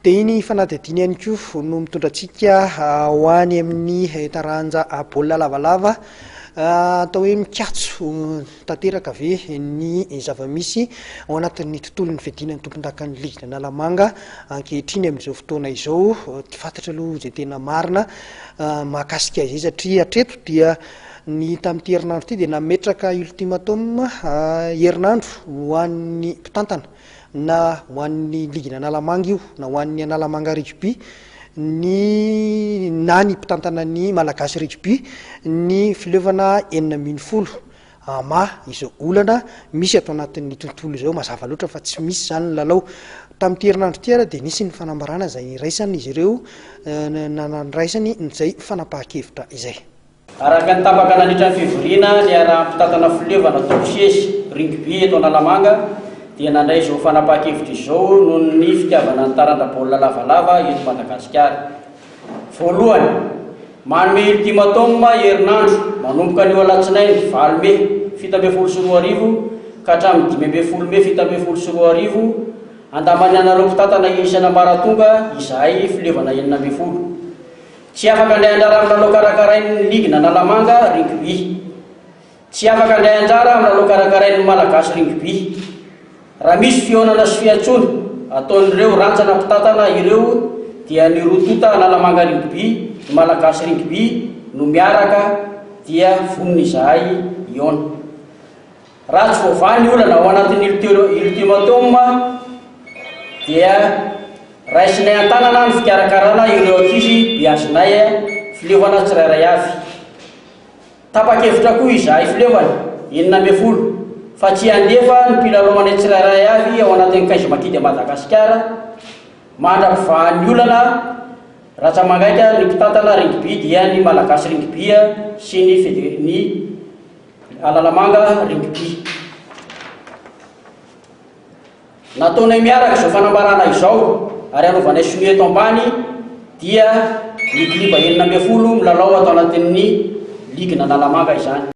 dia iny fanadihadiana ihany koa no mitondratsika ho any amin'ny taranja baolina lavalava atao hoe mikatso tanteraka ve ny zava-misy ao anatin'ny tontolon'ny fiadinan'ny tompon-dakan'ny Ligue Nalamanga ankehitriny amin'izao fotoana izao. Tsy fantatra aloha izay tena marina mahakasika izay satria hatreto dia ny tamin'ity herinandro ity dia nametraka ultimatum herinandro ho an'ny mpitantana na ho an'ny Ligue Nalamanga io na ho an'ny Analamanga Rugby na ny mpitantana ny malagasy rugby ny filevana 9 izao olana misy ato anatin'ny tontolo izao mazava loatra fa tsy misy zany ny lalao tamin'ity herinandro ity ara dia nisy ny fanambarana izay raisany izy ireo nanandraisany izay fanapahan-kevitra izay. Araka ny tapaka nandritra ny fivoriana ny ara-mpitantana filevana topsesy rugby eto Analamanga dia nandray izao fanapahan-kevitra izao noho ny fitiavana ny taranja baolina lavalava eto Madagasikara. Voalohany, manome ultimatum herinandro manomboka ny alatsinainy 20 Mey 7 ka hatramin'ny 5 Mey 7 andamany anareo mpitantana isana maratonga izay filevana 9. Tsy afaka andray anjara amin'ny lalao karakarain'ny Ligue Nalamanga rugby. Tsy afaka andray anjara amin'ny lalao karakarain'ny malagasy rugby. Raha misy fionana sy fiantsony ataon'ireo rantsana mpitantana ireo dia ny rotota Analamanga rugby, ny malagasy rugby no miaraka dia vonona izahay iona. Raha tsy voavany olana ao anatin'ny ultimatum dia raisinay an-tanana ny fikarakarana ireo ankizy biasinay filevana tsirairay avy. Tapa-kevitra koa izahay filevana 9 fa tsy handefa ny mpilalao tsirairay avy ao anatin'ny Kaizy Makidy Madagasikara mandra-pivahan'ny olana raha tsy mangaika ny mpitantana rugby dia ny malagasy rugby sy ny Analamanga rugby. Nataonay miaraka izao fanambarana izao ary anaovanay sonia eto ambany dia ny kliba 9 milalao atao anatin'ny Ligue Nalamanga izany.